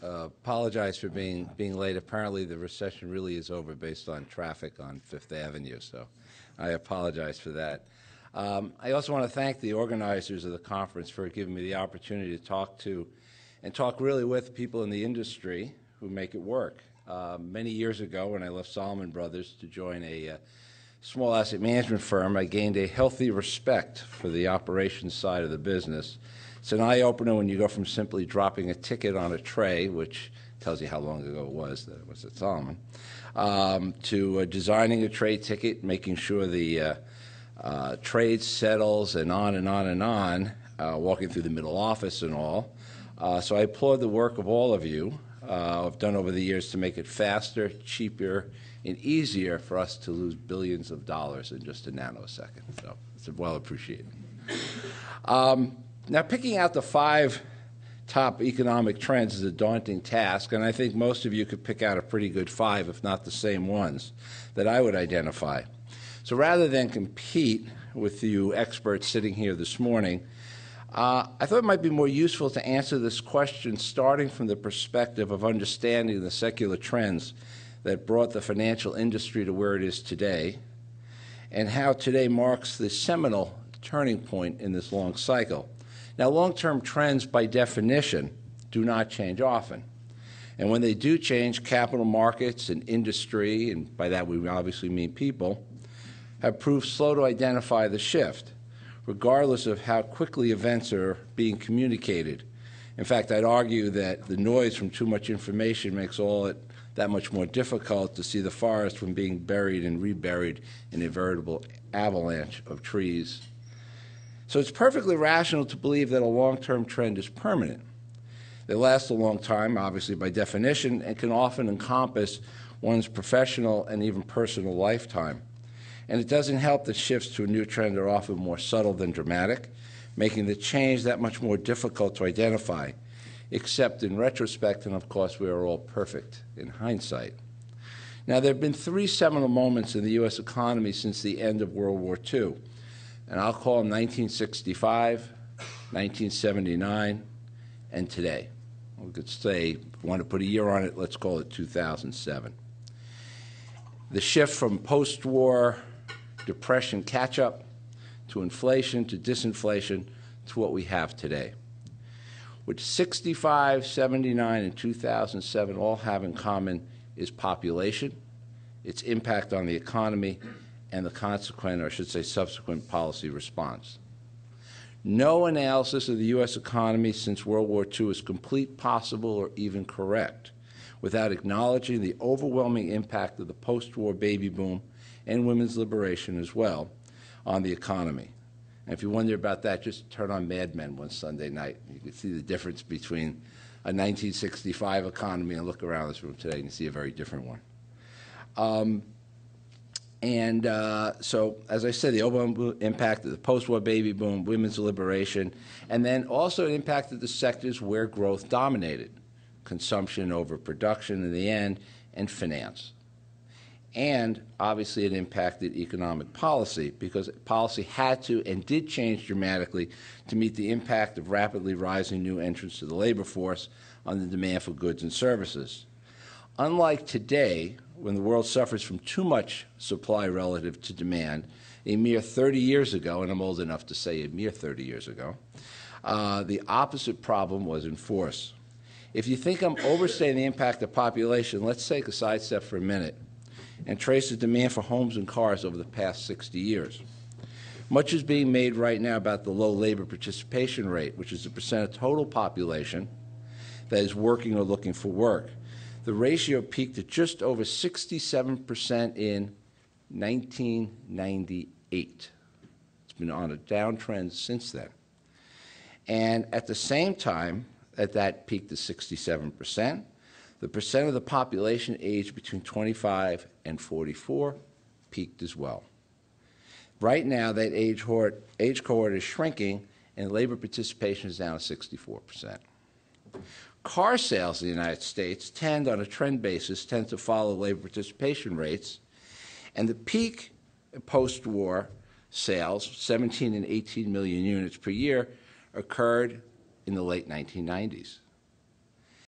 Apologize for being late. Apparently, the recession really is over based on traffic on Fifth Avenue, so I apologize for that. I also want to thank the organizers of the conference for giving me the opportunity to talk really with people in the industry who make it work. Many years ago, when I left Salomon Brothers to join a small asset management firm, I gained a healthy respect for the operations side of the business. It's an eye-opener when you go from simply dropping a ticket on a tray, which tells you how long ago it was that it was at Salomon, to designing a trade ticket, making sure the trade settles, and on and on and on, walking through the middle office and all. So I applaud the work of all of you I've done over the years to make it faster, cheaper, and easier for us to lose billions of dollars in just a nanosecond. So it's well appreciated. Now, picking out the 5 top economic trends is a daunting task, and I think most of you could pick out a pretty good 5, if not the same ones, that I would identify. So rather than compete with you experts sitting here this morning, I thought it might be more useful to answer this question starting from the perspective of understanding the secular trends that brought the financial industry to where it is today, and how today marks the seminal turning point in this long cycle. Now, long-term trends, by definition, do not change often. And when they do change, capital markets and industry, and by that we obviously mean people, have proved slow to identify the shift, regardless of how quickly events are being communicated. In fact, I'd argue that the noise from too much information makes all it that much more difficult to see the forest from being buried and reburied in a veritable avalanche of trees. So it's perfectly rational to believe that a long-term trend is permanent. They last a long time, obviously by definition, and can often encompass one's professional and even personal lifetime. And it doesn't help that shifts to a new trend are often more subtle than dramatic, making the change that much more difficult to identify, except in retrospect, and of course we are all perfect in hindsight. Now, there have been 3 seminal moments in the U.S. economy since the end of World War II, and I'll call them 1965, 1979, and today. We could say, if we want to put a year on it, let's call it 2007. The shift from post-war depression catch-up to inflation to disinflation to what we have today. What 65, 79, and 2007 all have in common is population, its impact on the economy, and the consequent, or I should say subsequent, policy response. No analysis of the U.S. economy since World War II is complete, possible, or even correct without acknowledging the overwhelming impact of the post-war baby boom and women's liberation as well on the economy. And if you wonder about that, just turn on Mad Men one Sunday night. You can see the difference between a 1965 economy and look around this room today and you see a very different one. So, as I said, the overwhelming impact of the post-war baby boom, women's liberation, and then also it impacted the sectors where growth dominated, consumption over production in the end, and finance. And obviously it impacted economic policy because policy had to and did change dramatically to meet the impact of rapidly rising new entrants to the labor force on the demand for goods and services. Unlike today, when the world suffers from too much supply relative to demand, a mere 30 years ago, and I'm old enough to say a mere 30 years ago, the opposite problem was in force. If you think I'm overstating the impact of population, let's take a sidestep for a minute and trace the demand for homes and cars over the past 60 years. Much is being made right now about the low labor participation rate, which is the percent of total population that is working or looking for work. The ratio peaked at just over 67% in 1998. It's been on a downtrend since then. And at the same time, at that peaked to 67%, the percent of the population aged between 25 and 44 peaked as well. Right now, that age cohort is shrinking, and labor participation is down to 64%. Car sales in the United States tend, on a trend basis, to follow labor participation rates, and the peak post-war sales, 17 and 18 million units per year, occurred in the late 1990s.